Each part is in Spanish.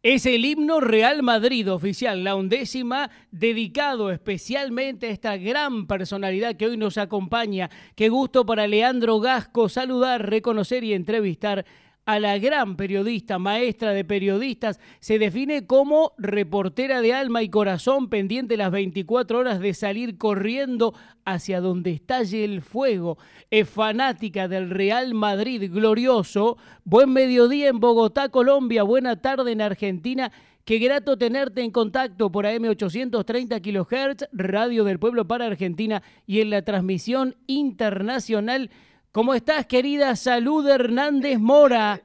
Es el himno Real Madrid oficial, la 11ª, dedicado especialmente a esta gran personalidad que hoy nos acompaña. Qué gusto para Leandro Gasco saludar, reconocer y entrevistar a la gran periodista, maestra de periodistas. Se define como reportera de alma y corazón, pendiente las 24 horas de salir corriendo hacia donde estalle el fuego. Es fanática del Real Madrid glorioso. Buen mediodía en Bogotá, Colombia. Buena tarde en Argentina. Qué grato tenerte en contacto por AM 830 kHz, Radio del Pueblo para Argentina y en la transmisión internacional. ¿Cómo estás, querida Salud Hernández Mora?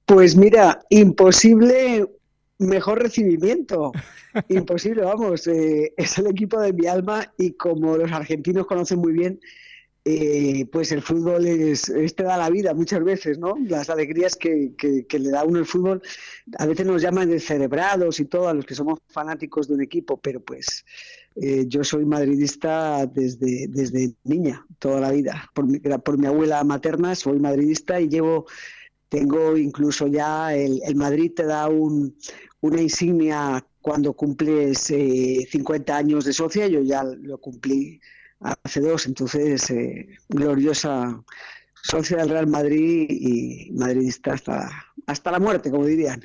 Pues mira, imposible mejor recibimiento. Imposible, vamos. Es el equipo de mi alma y como los argentinos conocen muy bien, pues el fútbol te da la vida muchas veces, ¿no? Las alegrías que le da a uno el fútbol. A veces nos llaman descerebrados y todo a los que somos fanáticos de un equipo, pero pues yo soy madridista desde niña, toda la vida. Por mi abuela materna soy madridista y tengo incluso ya el Madrid te da una insignia cuando cumples 50 años de socia. Yo ya lo cumplí hace 2, entonces gloriosa socia del Real Madrid y madridista hasta la muerte, como dirían.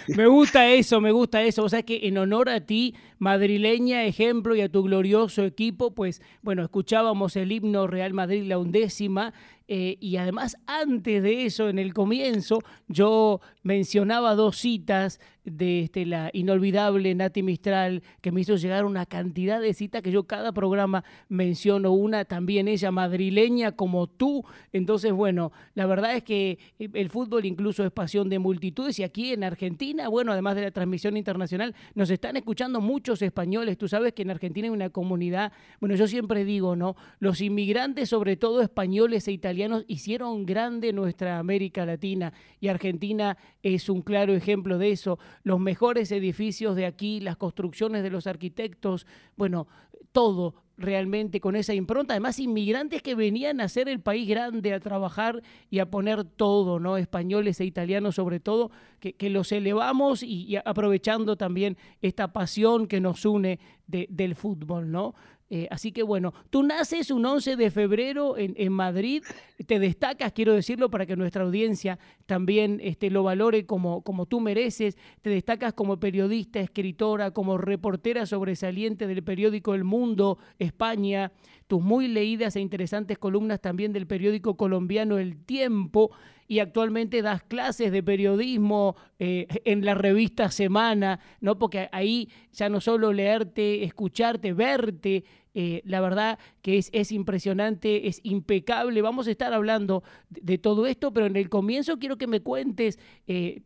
Me gusta eso, me gusta eso. O sea que en honor a ti, madrileña, ejemplo, y a tu glorioso equipo, pues bueno, escuchábamos el himno Real Madrid, la 11ª, y además antes de eso, en el comienzo, yo mencionaba 2 citas de la inolvidable Nati Mistral, que me hizo llegar una cantidad de citas que yo cada programa menciono una, también ella madrileña como tú. Entonces, bueno, la verdad es que el fútbol incluso es pasión de multitudes y aquí en Argentina, bueno, además de la transmisión internacional, nos están escuchando muchos españoles. Tú sabes que en Argentina hay una comunidad, bueno, yo siempre digo, ¿no? Los inmigrantes, sobre todo españoles e italianos, hicieron grande nuestra América Latina y Argentina es un claro ejemplo de eso. Los mejores edificios de aquí, las construcciones de los arquitectos, bueno, todo realmente con esa impronta. Además, inmigrantes que venían a hacer el país grande, a trabajar y a poner todo, ¿no? Españoles e italianos sobre todo, que los elevamos y aprovechando también esta pasión que nos une del fútbol, ¿no? Así que bueno, tú naces un 11 de febrero en Madrid, te destacas, quiero decirlo, para que nuestra audiencia también lo valore como tú mereces, te destacas como periodista, escritora, como reportera sobresaliente del periódico El Mundo, España, tus muy leídas e interesantes columnas también del periódico colombiano El Tiempo, y actualmente das clases de periodismo en la revista Semana, ¿no? Porque ahí ya no solo leerte, escucharte, verte, la verdad que es impresionante, es impecable. Vamos a estar hablando de todo esto, pero en el comienzo quiero que me cuentes,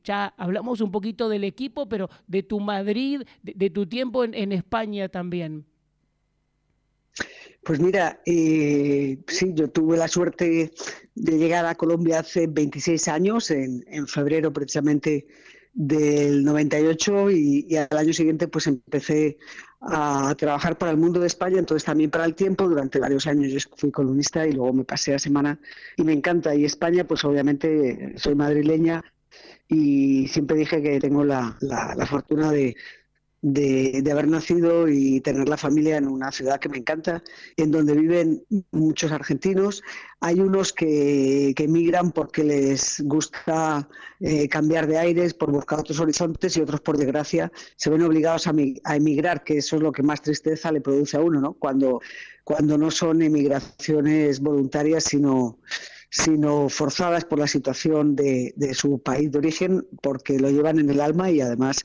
ya hablamos un poquito del equipo, pero de tu Madrid, de tu tiempo en España también. Pues mira, sí, yo tuve la suerte de llegar a Colombia hace 26 años, en febrero precisamente del 98 y al año siguiente pues empecé a trabajar para El Mundo de España, entonces también para El Tiempo. Durante varios años yo fui columnista y luego me pasé a Semana y me encanta. Y España, pues obviamente soy madrileña y siempre dije que tengo la fortuna de haber nacido y tener la familia en una ciudad que me encanta, en donde viven muchos argentinos. Hay unos que emigran porque les gusta cambiar de aires, por buscar otros horizontes, y otros, por desgracia, se ven obligados a emigrar, que eso es lo que más tristeza le produce a uno, ¿no? Cuando no son emigraciones voluntarias, sino forzadas por la situación de su país de origen, porque lo llevan en el alma y además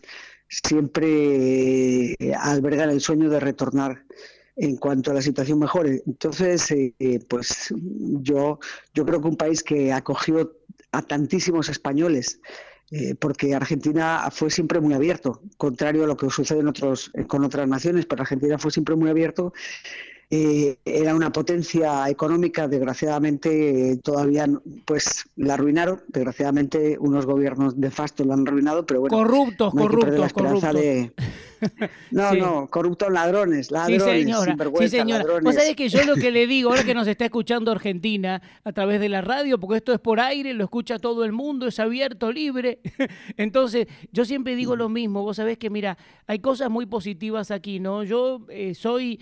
siempre albergan el sueño de retornar en cuanto a la situación mejore. Entonces, pues yo creo que un país que acogió a tantísimos españoles, porque Argentina fue siempre muy abierto, contrario a lo que sucede con otras naciones, pero Argentina fue siempre muy abierto. Era una potencia económica, desgraciadamente todavía pues la arruinaron, desgraciadamente unos gobiernos de facto la han arruinado, pero bueno, Corruptos, no hay que perder la corruptos, esperanza corruptos. No, Sí. no, corruptos ladrones, Sí, ladrones, señora, sí, sinvergüenza, señora. Vos sabés ladrones. que yo lo que le digo, ahora que nos está escuchando Argentina a través de la radio, porque esto es por aire, lo escucha todo el mundo, es abierto, libre. Entonces, yo siempre digo lo mismo. Vos sabés que, mira, hay cosas muy positivas aquí, ¿no? Yo soy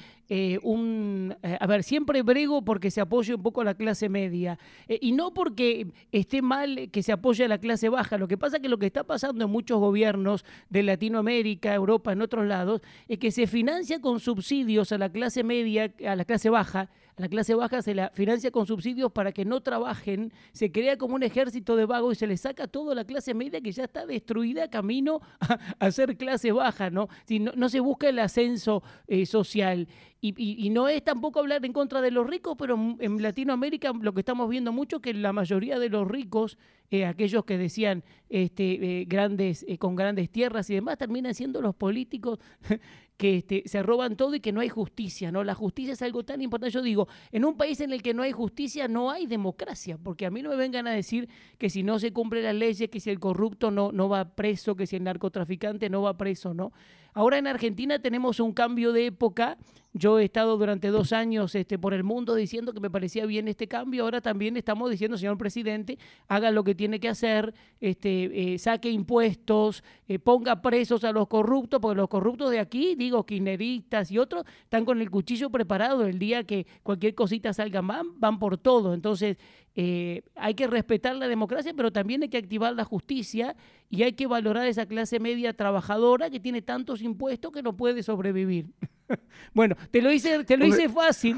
a ver, siempre brego porque se apoye un poco a la clase media. Y no porque esté mal que se apoye a la clase baja. Lo que pasa es que lo que está pasando en muchos gobiernos de Latinoamérica, Europa, en otros lados, es que se financia con subsidios a la clase media, a la clase baja. A la clase baja se la financia con subsidios para que no trabajen, se crea como un ejército de vagos y se le saca todo a la clase media que ya está destruida camino a ser clase baja, ¿no? Si no, no se busca el ascenso social. Y no es tampoco hablar en contra de los ricos, pero en Latinoamérica lo que estamos viendo mucho es que la mayoría de los ricos, aquellos que decían grandes, con grandes tierras y demás, terminan siendo los políticos que se roban todo y que no hay justicia, ¿no? La justicia es algo tan importante. Yo digo, en un país en el que no hay justicia no hay democracia, porque a mí no me vengan a decir que si no se cumplen las leyes, que si el corrupto no va preso, que si el narcotraficante no va preso, ¿no? Ahora en Argentina tenemos un cambio de época. Yo he estado durante 2 años por el mundo diciendo que me parecía bien este cambio. Ahora también estamos diciendo, señor presidente, haga lo que tiene que hacer, saque impuestos, ponga presos a los corruptos, porque los corruptos de aquí, digo, kirchneristas y otros, están con el cuchillo preparado. El día que cualquier cosita salga mal, van por todo. Entonces, hay que respetar la democracia, pero también hay que activar la justicia y hay que valorar esa clase media trabajadora que tiene tantos impuestos que no puede sobrevivir. Bueno, te lo hice fácil.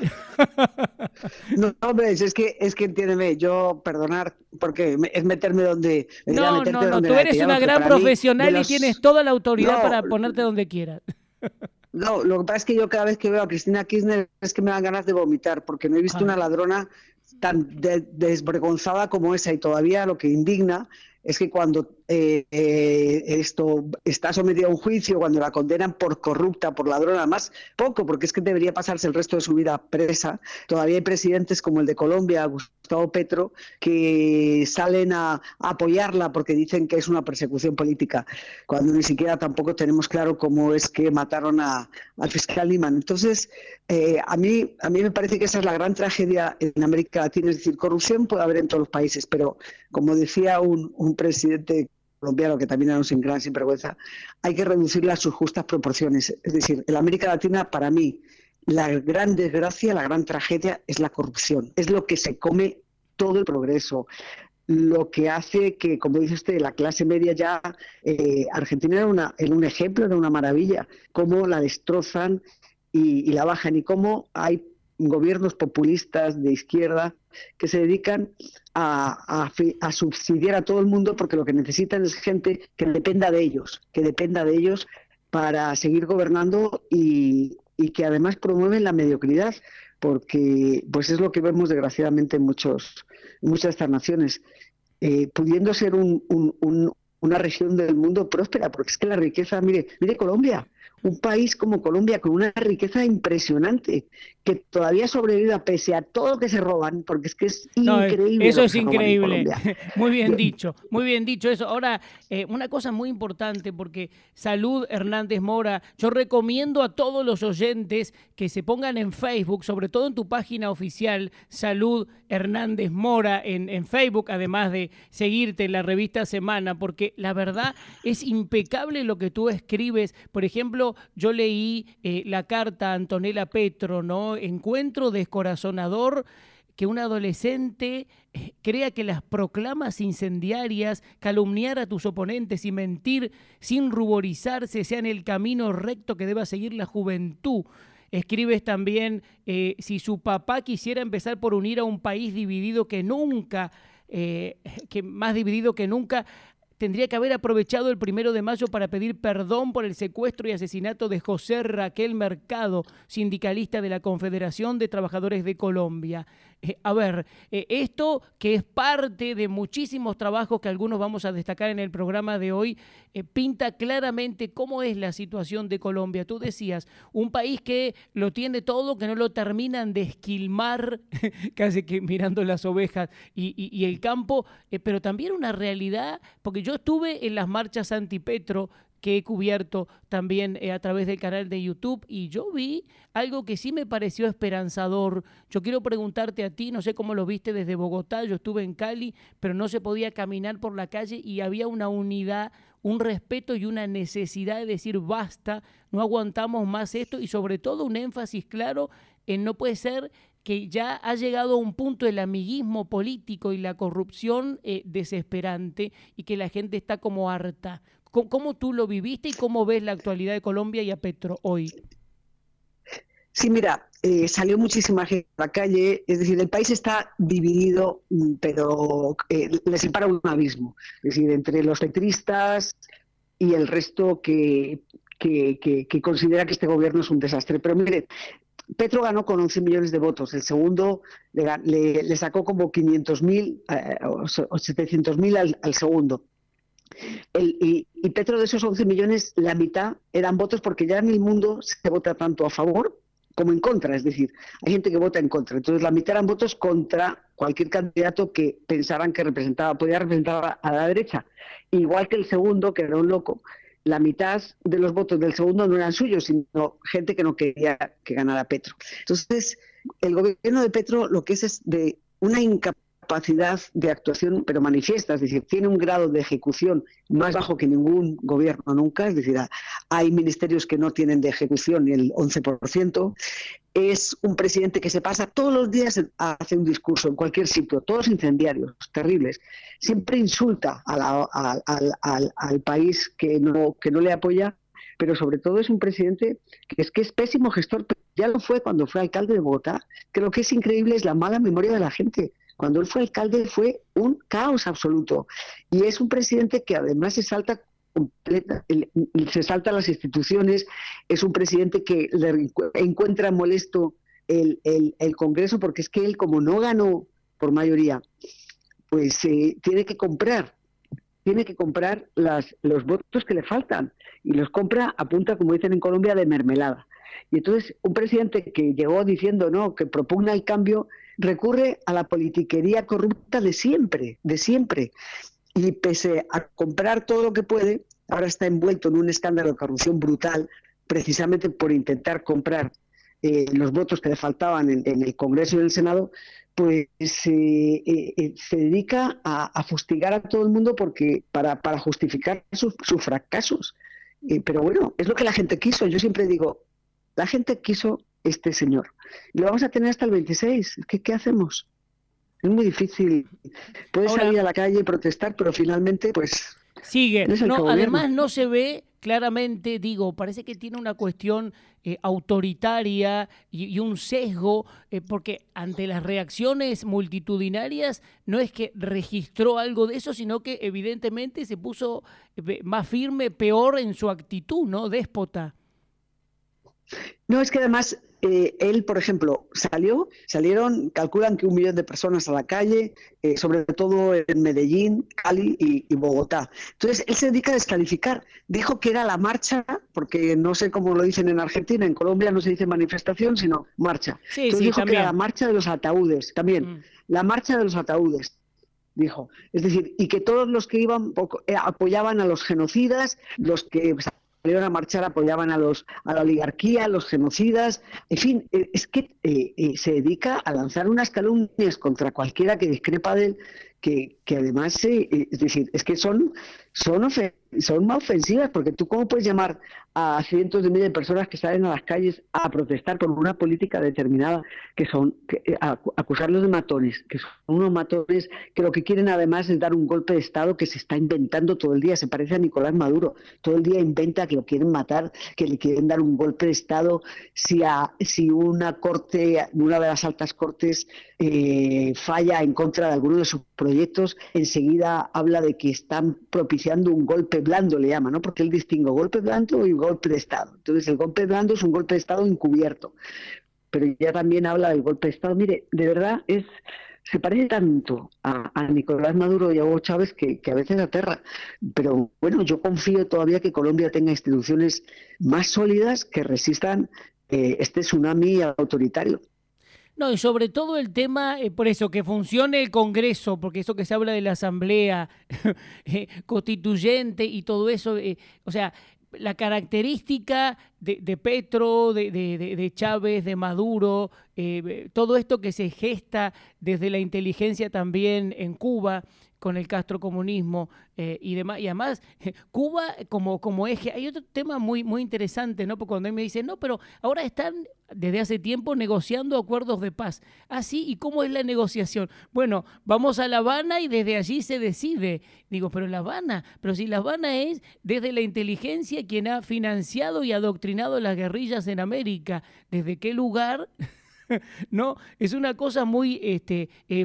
No, hombre, es que entiéndeme, yo perdonar, porque es meterme donde, me dirá No, no, meterte no, donde tú nadie te eres llama, una pero gran para mí, de profesional y tienes los, toda la autoridad no, para ponerte donde quieras. no, lo que pasa es que yo cada vez que veo a Cristina Kirchner es que me dan ganas de vomitar, porque no he visto una Ay, ladrona tan desvergonzada como esa, y todavía lo que indigna es que cuando esto está sometido a un juicio, cuando la condenan por corrupta, por ladrona, más poco, porque es que debería pasarse el resto de su vida presa, todavía hay presidentes como el de Colombia, Gustavo Petro, que salen a apoyarla porque dicen que es una persecución política, cuando ni siquiera tampoco tenemos claro cómo es que mataron al fiscal Niman. Entonces, a mí me parece que esa es la gran tragedia en América Latina, es decir, corrupción puede haber en todos los países, pero como decía un presidente colombiano que también era un gran sinvergüenza, hay que reducirla a sus justas proporciones. Es decir, en América Latina, para mí, la gran desgracia, la gran tragedia es la corrupción. Es lo que se come todo el progreso, lo que hace que, como dice usted, la clase media ya, Argentina era un ejemplo, era una maravilla, cómo la destrozan y la bajan, y cómo hay gobiernos populistas de izquierda que se dedican a subsidiar a todo el mundo porque lo que necesitan es gente que dependa de ellos para seguir gobernando y que además promueven la mediocridad, porque pues es lo que vemos desgraciadamente en muchas de estas naciones, pudiendo ser una región del mundo próspera, porque es que la riqueza, mire Colombia, un país como Colombia con una riqueza impresionante, que todavía sobrevive pese a todo lo que se roban, porque es que es no, increíble eso lo que es se roban en increíble. Colombia. Muy bien dicho eso. Ahora, una cosa muy importante, porque Salud Hernández Mora, yo recomiendo a todos los oyentes que se pongan en Facebook, sobre todo en tu página oficial, Salud Hernández Mora, en Facebook, además de seguirte en la revista Semana, porque la verdad es impecable lo que tú escribes. Por ejemplo, yo leí la carta a Antonella Petro, ¿no? Encuentro descorazonador que un adolescente crea que las proclamas incendiarias, calumniar a tus oponentes y mentir sin ruborizarse sean el camino recto que deba seguir la juventud. Escribes también, si su papá quisiera empezar por unir a un país dividido que más dividido que nunca, tendría que haber aprovechado el 1 de mayo para pedir perdón por el secuestro y asesinato de José Raquel Mercado, sindicalista de la Confederación de Trabajadores de Colombia. Esto que es parte de muchísimos trabajos que algunos vamos a destacar en el programa de hoy, pinta claramente cómo es la situación de Colombia. Tú decías, un país que lo tiene todo, que no lo terminan de esquilmar, casi que mirando las ovejas y el campo, pero también una realidad, porque yo estuve en las marchas anti-Petro que he cubierto también a través del canal de YouTube, y yo vi algo que sí me pareció esperanzador. Yo quiero preguntarte a ti, no sé cómo lo viste desde Bogotá, yo estuve en Cali, pero no se podía caminar por la calle y había una unidad, un respeto y una necesidad de decir basta, no aguantamos más esto, y sobre todo un énfasis claro en no puede ser que ya ha llegado a un punto el amiguismo político y la corrupción desesperante, y que la gente está como harta. ¿Cómo tú lo viviste y cómo ves la actualidad de Colombia y a Petro hoy? Sí, mira, salió muchísima gente a la calle, es decir, el país está dividido, pero le separa un abismo, es decir, entre los petristas y el resto que considera que este gobierno es un desastre. Pero mire, Petro ganó con 11 millones de votos, el segundo le sacó como 500.000 o 700.000 al segundo. Y Petro, de esos 11 millones, la mitad eran votos, porque ya en el mundo se vota tanto a favor como en contra, es decir, hay gente que vota en contra. Entonces la mitad eran votos contra cualquier candidato que pensaran que podía representar a la derecha. Igual que el segundo, que era un loco, la mitad de los votos del segundo no eran suyos, sino gente que no quería que ganara Petro. Entonces, el gobierno de Petro lo que es de una incapacidad de actuación, pero manifiesta, es decir, tiene un grado de ejecución más bajo que ningún gobierno nunca, es decir, hay ministerios que no tienen de ejecución ni el 11%. Es un presidente que se pasa todos los días hace un discurso en cualquier sitio, todos incendiarios, terribles. Siempre insulta al país que no le apoya, pero sobre todo es un presidente que es pésimo gestor. Ya lo fue cuando fue alcalde de Bogotá, que lo que es increíble es la mala memoria de la gente. Cuando él fue alcalde fue un caos absoluto. Y es un presidente que además se salta las instituciones, es un presidente que le encuentra molesto el Congreso, porque es que él, como no ganó por mayoría, pues tiene que comprar los votos que le faltan, y los compra a punta, como dicen en Colombia, de mermelada. Y entonces un presidente que llegó diciendo no, que propugna el cambio, recurre a la politiquería corrupta de siempre, y pese a comprar todo lo que puede, ahora está envuelto en un escándalo de corrupción brutal, precisamente por intentar comprar los votos que le faltaban en el Congreso y en el Senado. Pues se dedica a fustigar a todo el mundo para justificar sus fracasos. Pero bueno, es lo que la gente quiso. Yo siempre digo, la gente quiso este señor. Y lo vamos a tener hasta el 26. ¿Qué hacemos? Es muy difícil. Puedes salir a la calle y protestar, pero finalmente, pues... Sigue. No, además no se ve claramente, digo, parece que tiene una cuestión autoritaria y un sesgo, porque ante las reacciones multitudinarias no es que registró algo de eso, sino que evidentemente se puso más firme, peor en su actitud, ¿no? Déspota. No, es que además él, por ejemplo, salieron, calculan que 1 millón de personas a la calle, sobre todo en Medellín, Cali y Bogotá. Entonces, él se dedica a descalificar. Dijo que era la marcha, porque no sé cómo lo dicen en Argentina, en Colombia no se dice manifestación, sino marcha. Sí, entonces sí, dijo también. que era la marcha de los ataúdes, también. La marcha de los ataúdes, dijo. Es decir, y que todos los que iban apoyaban a los genocidas, los que salieron a marchar apoyaban a la oligarquía, a los genocidas. En fin, es que se dedica a lanzar unas calumnias contra cualquiera que discrepa de él, que además, es decir, es que son más ofensivas, porque tú cómo puedes llamar a cientos de miles de personas que salen a las calles a protestar por una política determinada, acusarlos de matones, que son unos matones que lo que quieren además es dar un golpe de Estado que se está inventando todo el día. Se parece a Nicolás Maduro, todo el día inventa que lo quieren matar, que le quieren dar un golpe de Estado si una de las altas cortes falla en contra de alguno de sus proyectos. Enseguida habla de que están propiciando un golpe blando, le llama, ¿no? Porque él distingue golpe blando y golpe de Estado. Entonces el golpe blando es un golpe de Estado encubierto, pero ya también habla del golpe de Estado. Mire, de verdad se parece tanto a Nicolás Maduro y a Hugo Chávez que a veces aterra. Pero bueno, yo confío todavía que Colombia tenga instituciones más sólidas que resistan este tsunami autoritario. No, y sobre todo el tema, por eso, que funcione el Congreso, porque eso que se habla de la Asamblea Constituyente y todo eso, o sea, la característica de Petro, de Chávez, de Maduro, todo esto que se gesta desde la inteligencia también en Cuba, con el castrocomunismo y demás. Y además, Cuba como eje, hay otro tema muy interesante, ¿no? Porque cuando él me dice, no, pero ahora están desde hace tiempo negociando acuerdos de paz. Ah, sí, ¿y cómo es la negociación? Bueno, vamos a La Habana y desde allí se decide. Digo, pero La Habana, pero si La Habana es desde la inteligencia quien ha financiado y adoctrinado las guerrillas en América, ¿desde qué lugar? ¿No? Es una cosa muy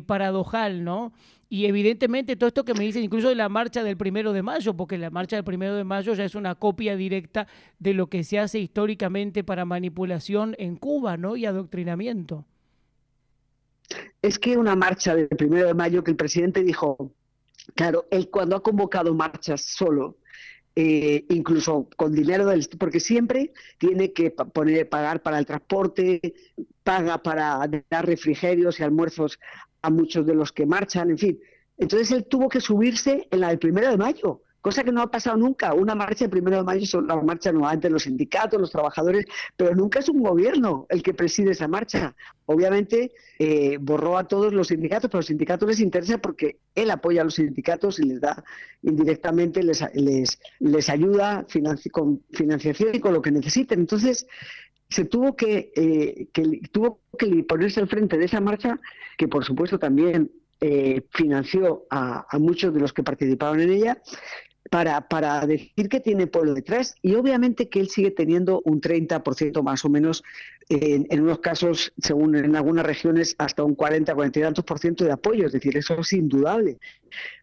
paradojal, ¿no? Y evidentemente todo esto que me dicen, incluso de la marcha del 1 de Mayo, porque la marcha del 1 de Mayo ya es una copia directa de lo que se hace históricamente para manipulación en Cuba, ¿no? Y adoctrinamiento. Es que una marcha del 1 de Mayo que el presidente dijo, claro, él cuando ha convocado marchas solo, incluso con dinero porque siempre tiene que pagar para el transporte, paga para dar refrigerios y almuerzos a muchos de los que marchan, en fin. Entonces él tuvo que subirse en la del 1 de Mayo, cosa que no ha pasado nunca. Una marcha del 1 de Mayo son la marcha nuevamente los sindicatos, los trabajadores, pero nunca es un gobierno el que preside esa marcha. Obviamente borró a todos los sindicatos, pero a los sindicatos les interesa porque él apoya a los sindicatos y les da indirectamente, les ayuda con financiación y con lo que necesiten. Entonces se tuvo tuvo que ponerse al frente de esa marcha, que por supuesto también financió a muchos de los que participaron en ella, para decir que tiene pueblo detrás, y obviamente que él sigue teniendo un 30% más o menos, en unos casos, según en algunas regiones, hasta un 40 y tantos por ciento de apoyo, es decir, eso es indudable.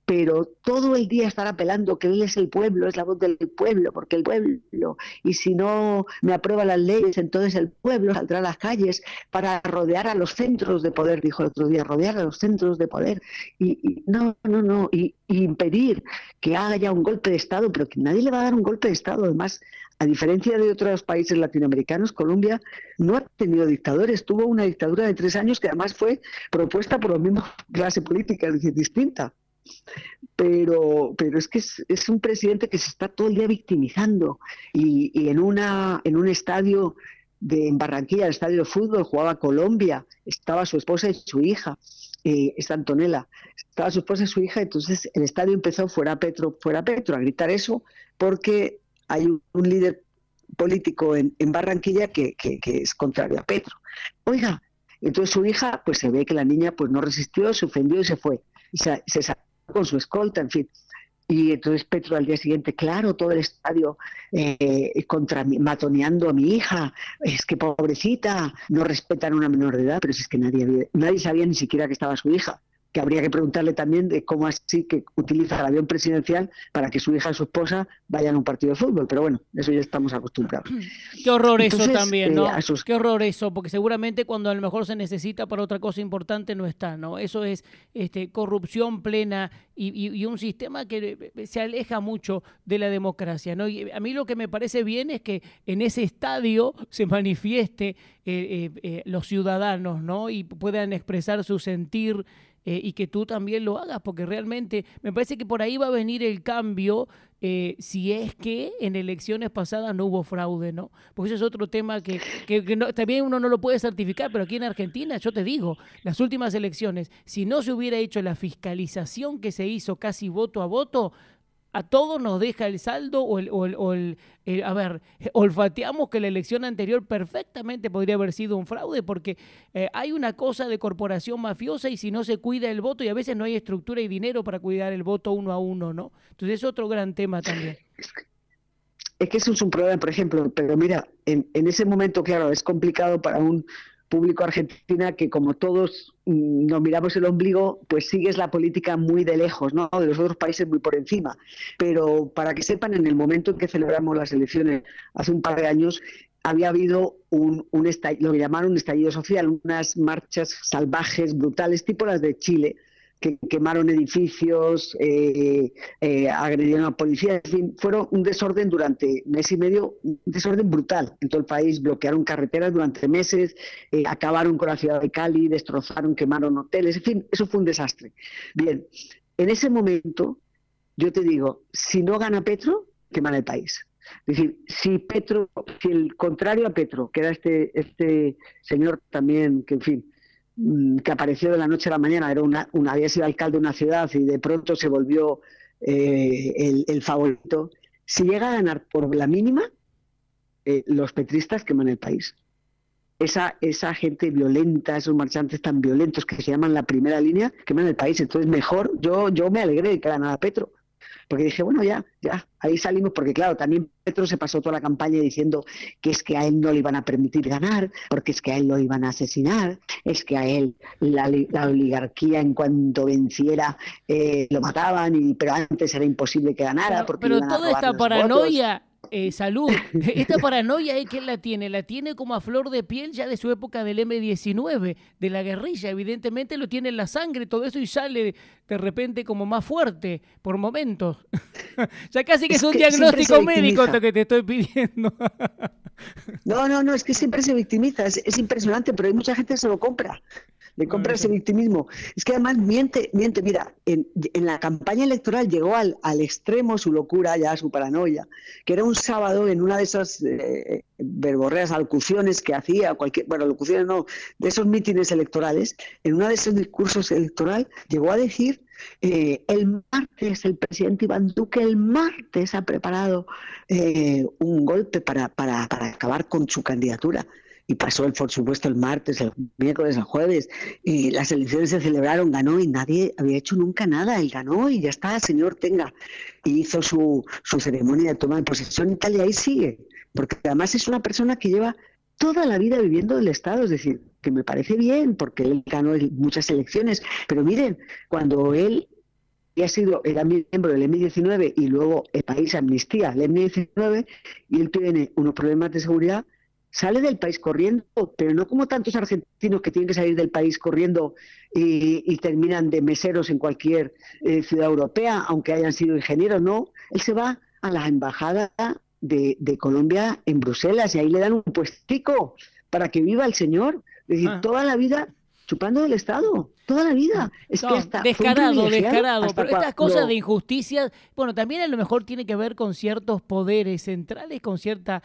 Pero todo el día estar apelando que él es el pueblo, es la voz del pueblo, porque el pueblo, y si no me aprueba las leyes, entonces el pueblo saldrá a las calles para rodear a los centros de poder, dijo el otro día, rodear a los centros de poder, y impedir que haya un golpe de Estado, pero que nadie le va a dar un golpe de Estado. Además, a diferencia de otros países latinoamericanos, Colombia no ha tenido dictadores, tuvo una dictadura de 3 años que además fue propuesta por la misma clase política, es decir, distinta. Pero es que es un presidente que se está todo el día victimizando, y en un estadio en Barranquilla, el estadio de fútbol, jugaba Colombia, estaba su esposa y su hija, esta Antonella, estaba su esposa y su hija. Entonces el estadio empezó fuera Petro, a gritar eso, porque hay un líder político en Barranquilla que es contrario a Petro. Oiga, entonces su hija, pues se ve que la niña pues no resistió, se ofendió y se fue. Y se salió con su escolta, en fin. Y entonces Petro al día siguiente, claro, todo el estadio matoneando a mi hija, es que pobrecita, no respetan a una menor de edad, pero si es que nadie sabía ni siquiera que estaba su hija, que habría que preguntarle también de cómo así que utiliza el avión presidencial para que su hija y su esposa vayan a un partido de fútbol, pero bueno, eso ya estamos acostumbrados. Qué horror. Entonces, eso también, ¿no? Qué horror eso, porque seguramente cuando a lo mejor se necesita para otra cosa importante no está, ¿no? Eso es corrupción plena y un sistema que se aleja mucho de la democracia, ¿no? Y a mí lo que me parece bien es que en ese estadio se manifieste los ciudadanos, ¿no? Y puedan expresar su sentir, y que tú también lo hagas, porque realmente me parece que por ahí va a venir el cambio, si es que en elecciones pasadas no hubo fraude, ¿no? Porque eso es otro tema que no, también uno no lo puede certificar, pero aquí en Argentina, yo te digo, las últimas elecciones, si no se hubiera hecho la fiscalización que se hizo casi voto a voto, a todos nos deja el saldo a ver, olfateamos que la elección anterior perfectamente podría haber sido un fraude, porque hay una cosa de corporación mafiosa, y si no se cuida el voto, y a veces no hay estructura y dinero para cuidar el voto uno a uno, ¿no? Entonces es otro gran tema también. Es que eso es un problema, por ejemplo, pero mira, en ese momento, claro, es complicado para un público argentina que, como todos nos miramos el ombligo, pues sigues la política muy de lejos, ¿no? De los otros países muy por encima. Pero para que sepan, en el momento en que celebramos las elecciones hace un par de años, había habido lo que llamaron un estallido social, unas marchas salvajes, brutales, tipo las de Chile, que quemaron edificios, agredieron a policías, en fin, fueron un desorden durante mes y medio, un desorden brutal en todo el país, bloquearon carreteras durante meses, acabaron con la ciudad de Cali, destrozaron, quemaron hoteles, en fin, eso fue un desastre. Bien, en ese momento, yo te digo, si no gana Petro, queman el país. Es decir, si el contrario a Petro, que era este señor también, que en fin, que apareció de la noche a la mañana, había sido alcalde de una ciudad y de pronto se volvió el favorito, si llega a ganar por la mínima, los petristas queman el país. Esa gente violenta, esos marchantes tan violentos que se llaman la primera línea, queman el país. Entonces mejor, yo me alegré de que ganara Petro, porque dije, bueno, ya, ahí salimos, porque claro, también Petro se pasó toda la campaña diciendo que es que a él no le iban a permitir ganar, porque es que a él lo iban a asesinar, es que a él la oligarquía en cuanto venciera lo mataban, pero antes era imposible que ganara, porque pero iban a toda robar esta los paranoia, votos. Salud, esta paranoia es que la tiene como a flor de piel ya de su época del M-19, de la guerrilla, evidentemente lo tiene en la sangre, todo eso, y sale de repente como más fuerte por momentos. Ya casi que es un diagnóstico médico esto que te estoy pidiendo. No, es que siempre se victimiza, es impresionante, pero hay mucha gente que se lo compra. Le compra ese victimismo. Es que además miente. Mira, en la campaña electoral llegó al extremo su locura, ya su paranoia, que era un sábado en una de esas verborreas alocuciones que hacía, alocuciones no, de esos mítines electorales, en uno de esos discursos electorales llegó a decir, el martes el presidente Iván Duque el martes ha preparado un golpe para acabar con su candidatura. Y pasó, por supuesto, el martes, el miércoles, el jueves, y las elecciones se celebraron, ganó y nadie había hecho nunca nada. Él ganó y ya está, señor, tenga. Y hizo su ceremonia de toma de posesión y tal, y ahí sigue. Porque además es una persona que lleva toda la vida viviendo del Estado, es decir, que me parece bien, porque él ganó muchas elecciones. Pero miren, cuando él era miembro del M-19 y luego el país amnistía el M-19 y él tiene unos problemas de seguridad, sale del país corriendo, pero no como tantos argentinos que tienen que salir del país corriendo y terminan de meseros en cualquier ciudad europea, aunque hayan sido ingenieros, no. Él se va a la embajada de Colombia en Bruselas y ahí le dan un puestico para que viva el señor. Es decir, toda la vida chupando del Estado, toda la vida. Es que hasta descarado. Pero estas cosas de injusticia, bueno, también a lo mejor tiene que ver con ciertos poderes centrales, con cierta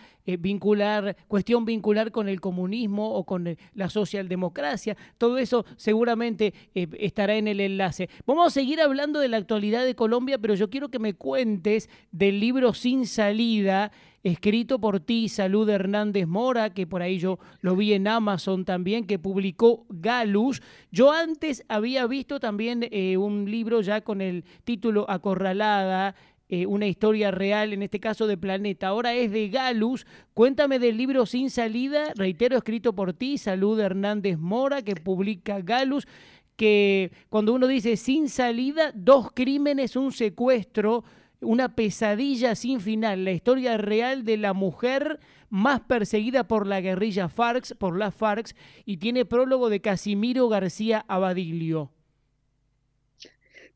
cuestión vincular con el comunismo o con la socialdemocracia. Todo eso seguramente estará en el enlace. Vamos a seguir hablando de la actualidad de Colombia, pero yo quiero que me cuentes del libro Sin Salida, escrito por ti, Salud Hernández Mora, que por ahí yo lo vi en Amazon también, que publicó Galus. Yo antes había visto también un libro ya con el título Acorralada, una historia real, en este caso de Planeta. Ahora es de Galus. Cuéntame del libro Sin Salida, reitero, escrito por ti, Salud Hernández Mora, que publica Galus, que cuando uno dice Sin Salida, 2 crímenes, un secuestro, una pesadilla sin final, la historia real de la mujer más perseguida por la guerrilla FARC, por las FARC, y tiene prólogo de Casimiro García Abadiglio.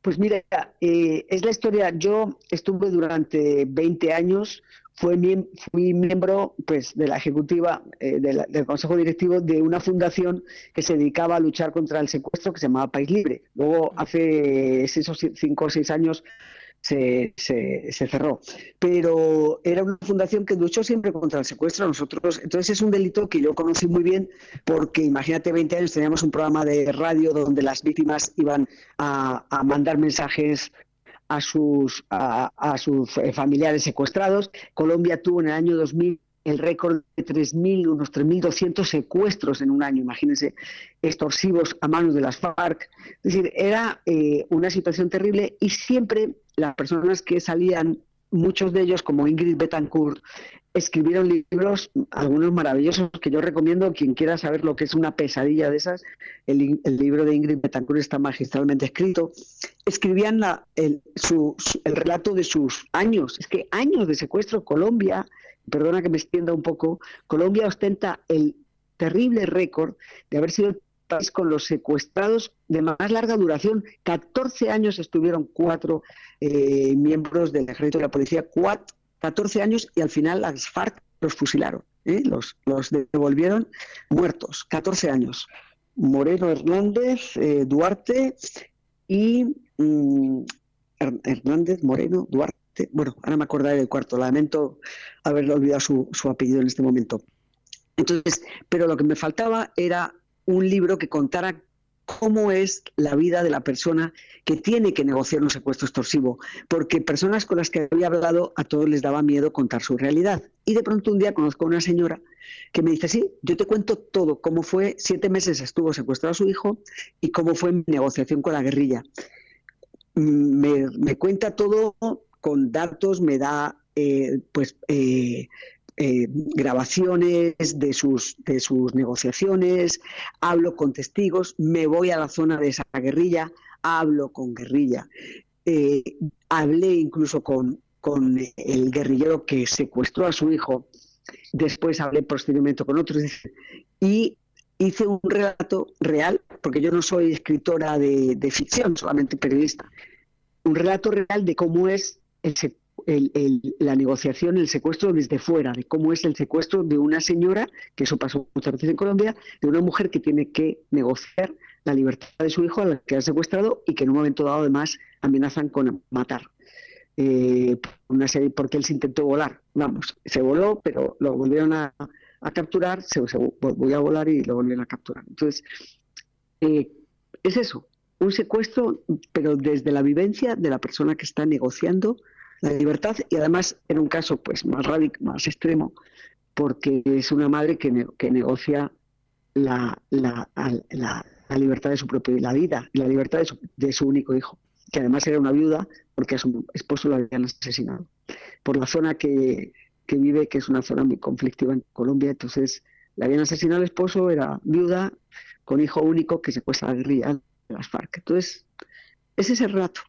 Pues mira, es la historia. Yo estuve durante 20 años, fui miembro pues, de la ejecutiva, del consejo directivo de una fundación que se dedicaba a luchar contra el secuestro, que se llamaba País Libre. Luego, hace esos 5 o 6 años, se cerró, pero era una fundación que luchó siempre contra el secuestro. Entonces es un delito que yo conocí muy bien, porque imagínate, 20 años teníamos un programa de radio donde las víctimas iban a mandar mensajes a sus familiares secuestrados. Colombia tuvo en el año 2000 el récord de unos 3.200 secuestros en un año, imagínense, extorsivos a manos de las FARC. Es decir, era una situación terrible, y siempre las personas que salían, muchos de ellos, como Ingrid Betancourt, escribieron libros, algunos maravillosos, que yo recomiendo a quien quiera saber lo que es una pesadilla de esas. El libro de Ingrid Betancourt está magistralmente escrito. Escribían el relato de sus años. Es que años de secuestro. Colombia, perdona que me extienda un poco, Colombia ostenta el terrible récord de haber sido el país con los secuestrados de más larga duración. 14 años estuvieron 4 miembros del ejército y la policía, 14 años, y al final las FARC los fusilaron, los devolvieron muertos. 14 años. Moreno Hernández, Duarte y Hernández, Moreno, Duarte. Bueno, ahora me acordaré del cuarto. Lamento haberle olvidado su apellido en este momento. Entonces, pero lo que me faltaba era un libro que contara cómo es la vida de la persona que tiene que negociar un secuestro extorsivo, porque personas con las que había hablado a todos les daba miedo contar su realidad. Y de pronto un día conozco a una señora que me dice, sí, yo te cuento todo, cómo fue, 7 meses estuvo secuestrado a su hijo y cómo fue mi negociación con la guerrilla. Me cuenta todo con datos, me da grabaciones de sus negociaciones, hablo con testigos, me voy a la zona de esa guerrilla, hablo con guerrilla, hablé incluso con el guerrillero que secuestró a su hijo, después hablé posteriormente con otros y hice un relato real, porque yo no soy escritora de ficción, solamente periodista, un relato real de cómo es la negociación, el secuestro desde fuera, de cómo es el secuestro de una señora, que eso pasó muchas veces en Colombia, de una mujer que tiene que negociar la libertad de su hijo, a la que ha secuestrado, y que en un momento dado además amenazan con matar. Porque él se intentó volar, se voló, pero lo volvieron a capturar, se volvió a volar y lo volvieron a capturar. Entonces, es eso, un secuestro, pero desde la vivencia de la persona que está negociando la libertad, y además en un caso pues más extremo, porque es una madre que negocia la libertad de su propia vida, y la libertad de su único hijo, que además era una viuda porque a su esposo lo habían asesinado. Por la zona que vive, que es una zona muy conflictiva en Colombia, entonces le habían asesinado al esposo, era viuda, con hijo único, que secuestra a la guerrilla de las FARC. Entonces, ese es el relato.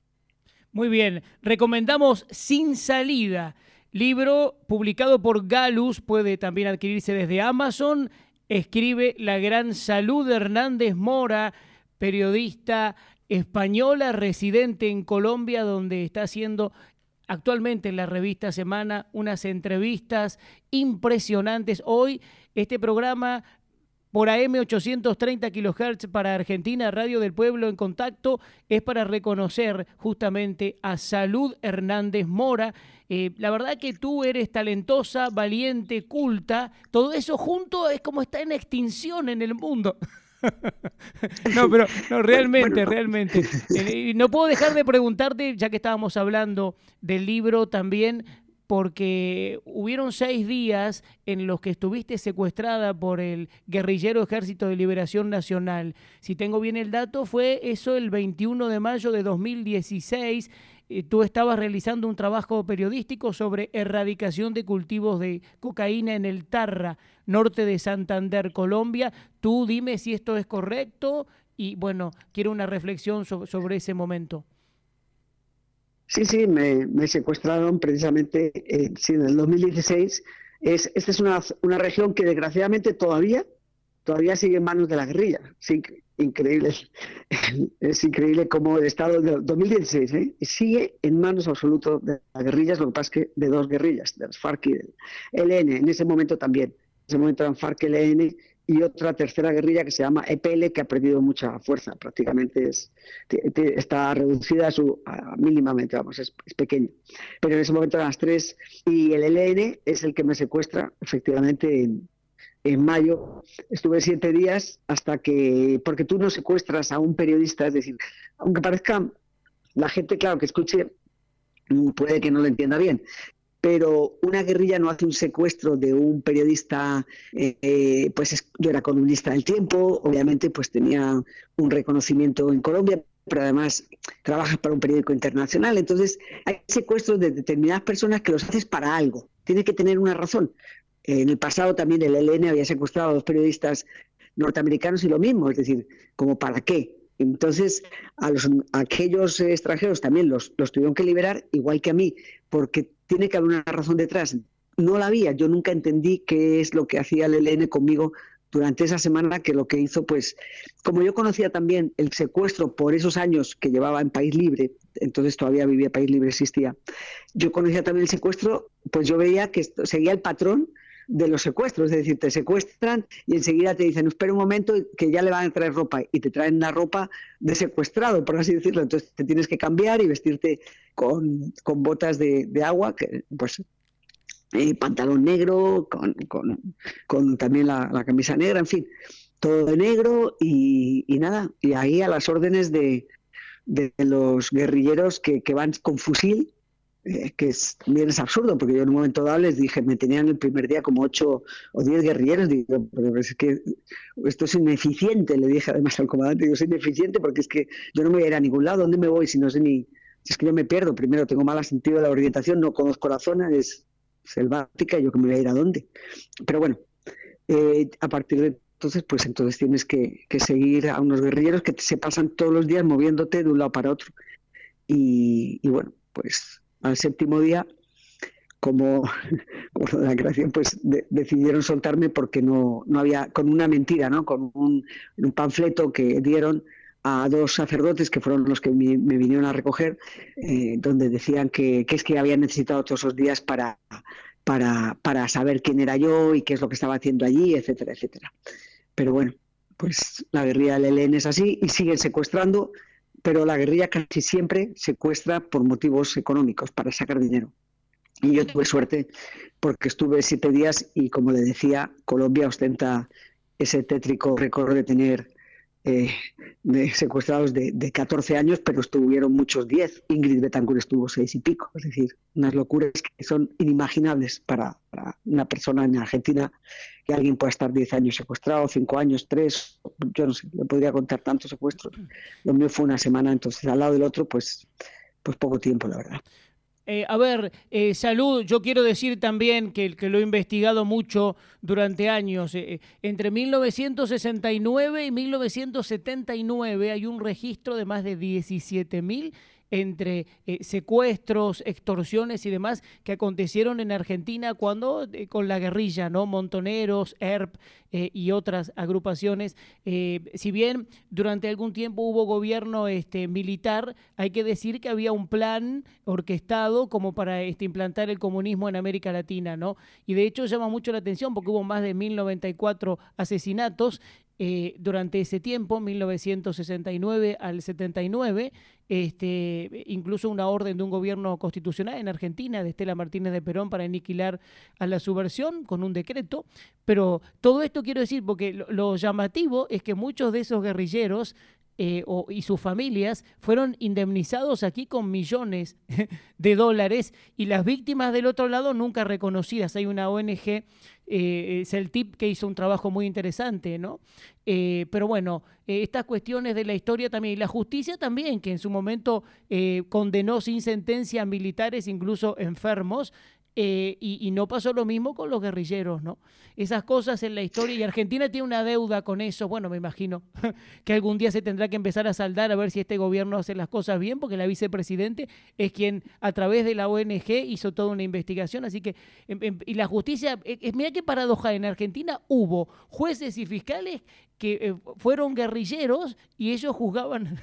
Muy bien, recomendamos Sin Salida, libro publicado por Galus, puede también adquirirse desde Amazon. Escribe la gran Salud Hernández Mora, periodista española residente en Colombia, donde está haciendo actualmente en la revista Semana unas entrevistas impresionantes. Hoy este programa por AM 830 kHz para Argentina, Radio del Pueblo en Contacto, es para reconocer justamente a Salud Hernández Mora. La verdad que tú eres talentosa, valiente, culta, todo eso junto es como está en extinción en el mundo. No, pero no, realmente, realmente. No puedo dejar de preguntarte, ya que estábamos hablando del libro también, porque hubieron 6 días en los que estuviste secuestrada por el guerrillero Ejército de Liberación Nacional. Si tengo bien el dato, fue eso el 21 de mayo de 2016. Tú estabas realizando un trabajo periodístico sobre erradicación de cultivos de cocaína en el Tarra, norte de Santander, Colombia. Tú dime si esto es correcto y, bueno, quiero una reflexión sobre ese momento. Sí, me secuestraron precisamente en el 2016. Esta es una región que desgraciadamente todavía sigue en manos de la guerrilla. Sí, increíble. Es increíble cómo el Estado del 2016 sigue en manos absolutas de las guerrillas, lo que pasa es que de 2 guerrillas, de las FARC y del ELN, en ese momento también. En ese momento eran FARC, ELN y otra tercera guerrilla que se llama EPL, que ha perdido mucha fuerza, prácticamente está reducida mínimamente, es pequeño. Pero en ese momento eran las 3, y el ELN es el que me secuestra, efectivamente, en mayo. Estuve 7 días porque tú no secuestras a un periodista, es decir, aunque parezca, la gente, claro, que escuche, puede que no lo entienda bien, pero una guerrilla no hace un secuestro de un periodista. Yo era columnista del Tiempo, obviamente pues tenía un reconocimiento en Colombia, pero además trabajas para un periódico internacional, entonces hay secuestros de determinadas personas que los haces para algo, tiene que tener una razón. En el pasado también el ELN había secuestrado a 2 periodistas norteamericanos y lo mismo, es decir, ¿como para qué? Entonces, a aquellos extranjeros también los tuvieron que liberar, igual que a mí, porque tiene que haber una razón detrás. No la había, yo nunca entendí qué es lo que hacía el ELN conmigo durante esa semana, que lo que hizo, pues, como yo conocía también el secuestro por esos años que llevaba en País Libre, entonces todavía vivía País Libre, existía, yo conocía también el secuestro, pues yo veía que seguía el patrón de los secuestros, es decir, te secuestran y enseguida te dicen, espera un momento, que ya le van a traer ropa, y te traen la ropa de secuestrado, por así decirlo. Entonces te tienes que cambiar y vestirte con botas de agua, que, pues pantalón negro, con también la camisa negra, en fin, todo de negro y nada, y ahí a las órdenes de los guerrilleros que van con fusil, también es absurdo, porque yo en un momento dado les dije, me tenían el primer día como 8 o 10 guerrilleros, digo, pero es que esto es ineficiente, le dije además al comandante, digo, es ineficiente porque es que yo no me voy a ir a ningún lado, ¿dónde me voy si no sé ni? Si es que yo me pierdo, primero tengo mal sentido de la orientación, no conozco la zona, es selvática, yo que me voy a ir a dónde. Pero bueno, a partir de entonces tienes que seguir a unos guerrilleros que se pasan todos los días moviéndote de un lado para otro. Y bueno, pues al séptimo día, como la creación, pues decidieron soltarme porque no había, con una mentira, ¿no? Con un panfleto que dieron a 2 sacerdotes que fueron los que me vinieron a recoger, donde decían que es que había necesitado todos esos días para saber quién era yo y qué es lo que estaba haciendo allí, etcétera, etcétera. Pero bueno, pues la guerrilla del ELN es así y siguen secuestrando, pero la guerrilla casi siempre secuestra por motivos económicos, para sacar dinero. Y yo tuve suerte porque estuve 7 días y, como le decía, Colombia ostenta ese tétrico récord de tener de secuestrados de 14 años, pero estuvieron muchos 10. Ingrid Betancourt estuvo 6 y pico. Es decir, unas locuras que son inimaginables para una persona en Argentina, que alguien pueda estar 10 años secuestrado, 5 años, 3, yo no sé, le podría contar tantos secuestros. Lo mío fue una semana, entonces al lado del otro, pues poco tiempo, la verdad. Salud, yo quiero decir también que lo he investigado mucho durante años. Entre 1969 y 1979 hay un registro de más de 17.000 entre secuestros, extorsiones y demás que acontecieron en Argentina cuando con la guerrilla, ¿no? Montoneros, ERP y otras agrupaciones. Si bien durante algún tiempo hubo gobierno militar, hay que decir que había un plan orquestado como para implantar el comunismo en América Latina, ¿no? Y de hecho llama mucho la atención porque hubo más de 1094 asesinatos durante ese tiempo, 1969 al 79, incluso una orden de un gobierno constitucional en Argentina, de Estela Martínez de Perón, para aniquilar a la subversión con un decreto. Pero todo esto quiero decir porque lo llamativo es que muchos de esos guerrilleros y sus familias fueron indemnizados aquí con millones de dólares y las víctimas del otro lado nunca reconocidas. Hay una ONG, CELTIP, que hizo un trabajo muy interesante, ¿no? Pero bueno, estas cuestiones de la historia también, y la justicia también, que en su momento condenó sin sentencia a militares, incluso enfermos, y no pasó lo mismo con los guerrilleros, ¿no? Esas cosas en la historia, y Argentina tiene una deuda con eso. Bueno, me imagino que algún día se tendrá que empezar a saldar a ver si este gobierno hace las cosas bien, porque la vicepresidente es quien a través de la ONG hizo toda una investigación, así que, y la justicia, mira qué paradoja, en Argentina hubo jueces y fiscales que fueron guerrilleros y ellos juzgaban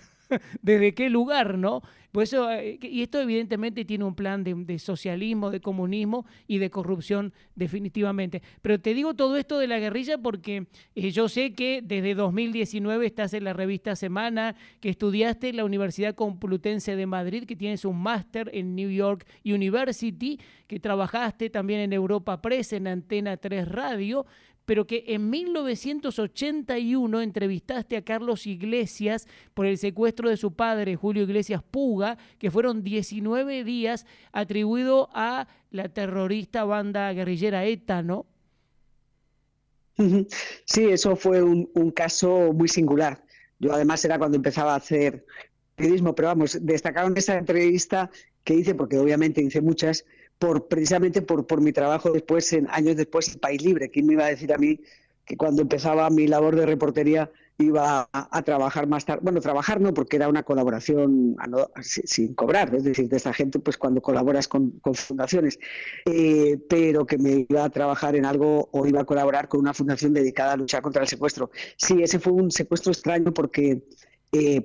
desde qué lugar, ¿no? Pues eso, y esto evidentemente tiene un plan de socialismo, de comunismo y de corrupción definitivamente. Pero te digo todo esto de la guerrilla porque yo sé que desde 2019 estás en la revista Semana, que estudiaste en la Universidad Complutense de Madrid, que tienes un máster en New York University, que trabajaste también en Europa Press, en Antena 3 Radio, pero que en 1981 entrevistaste a Carlos Iglesias por el secuestro de su padre, Julio Iglesias Puga, que fueron 19 días atribuido a la terrorista banda guerrillera ETA, ¿no? Sí, eso fue un caso muy singular. Yo además era cuando empezaba a hacer periodismo, pero vamos, destacaron esa entrevista que hice, porque obviamente hice muchas, precisamente por mi trabajo después, años después, en País Libre. ¿Quién me iba a decir a mí que cuando empezaba mi labor de reportería iba a trabajar más tarde. Bueno, trabajar no, porque era una colaboración sin cobrar, es decir, de esta gente, pues cuando colaboras con fundaciones, pero que me iba a trabajar en algo o iba a colaborar con una fundación dedicada a luchar contra el secuestro. Sí, ese fue un secuestro extraño porque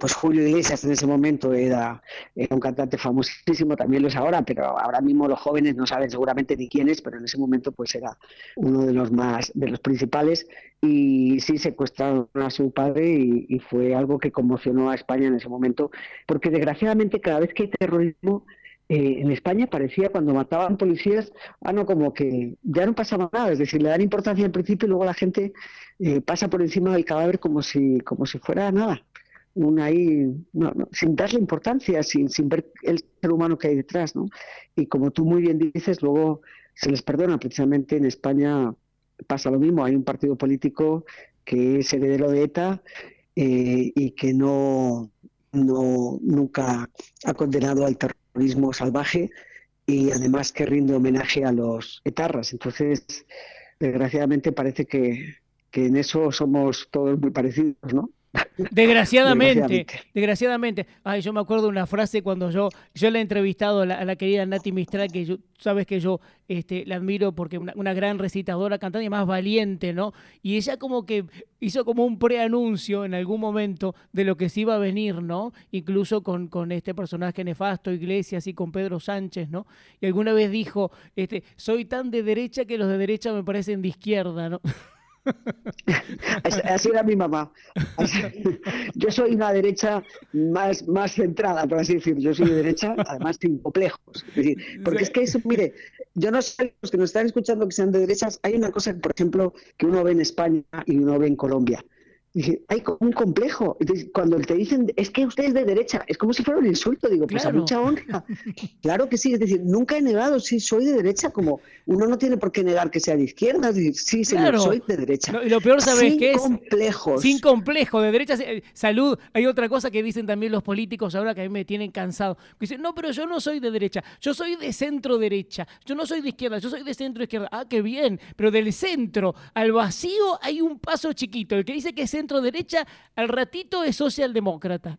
pues Julio Iglesias en ese momento era un cantante famosísimo, también lo es ahora, pero ahora mismo los jóvenes no saben seguramente ni quién es, pero en ese momento pues era uno de los principales, y sí secuestraron a su padre y fue algo que conmocionó a España en ese momento, porque desgraciadamente cada vez que hay terrorismo en España parecía, cuando mataban policías, no, como que ya no pasaba nada, es decir, le dan importancia al principio y luego la gente pasa por encima del cadáver como si fuera nada. Ahí, sin darle importancia, sin ver el ser humano que hay detrás, ¿no? Y como tú muy bien dices, luego se les perdona. Precisamente en España pasa lo mismo. Hay un partido político que es heredero de ETA y que nunca ha condenado al terrorismo salvaje, y además que rinde homenaje a los etarras. Entonces, desgraciadamente parece que en eso somos todos muy parecidos, ¿no? Desgraciadamente. Ay, yo me acuerdo de una frase cuando yo la he entrevistado a la querida Nati Mistral, que sabes que yo la admiro porque una gran recitadora, cantante y más valiente, ¿no? Y ella como que hizo como un preanuncio en algún momento de lo que se iba a venir, ¿no? Incluso con este personaje nefasto, Iglesias, y con Pedro Sánchez, ¿no? Y alguna vez dijo, soy tan de derecha que los de derecha me parecen de izquierda, ¿no? Así era mi mamá. Yo soy una derecha más centrada, por así decirlo. Yo soy de derecha, además sin complejos. Es decir, porque es que eso, mire, yo no sé, los que nos están escuchando que sean de derechas, hay una cosa, por ejemplo, que uno ve en España y uno ve en Colombia. Dije, hay un complejo. Entonces, cuando te dicen, es que usted es de derecha, es como si fuera un insulto. Digo, pues claro. A mucha honra. Claro que sí, es decir, nunca he negado, sí, soy de derecha, como uno no tiene por qué negar que sea de izquierda. Es decir, sí, señor, soy de derecha. No, y lo peor, ¿sabes qué es? Sin complejos. Sin complejo, de derecha, salud. Hay otra cosa que dicen también los políticos ahora que a mí me tienen cansado. Que dicen, no, pero yo no soy de derecha, yo soy de centro derecha, yo no soy de izquierda, yo soy de centro izquierda. Ah, qué bien, pero del centro al vacío hay un paso chiquito. El que dice que es centro derecha, al ratito es socialdemócrata.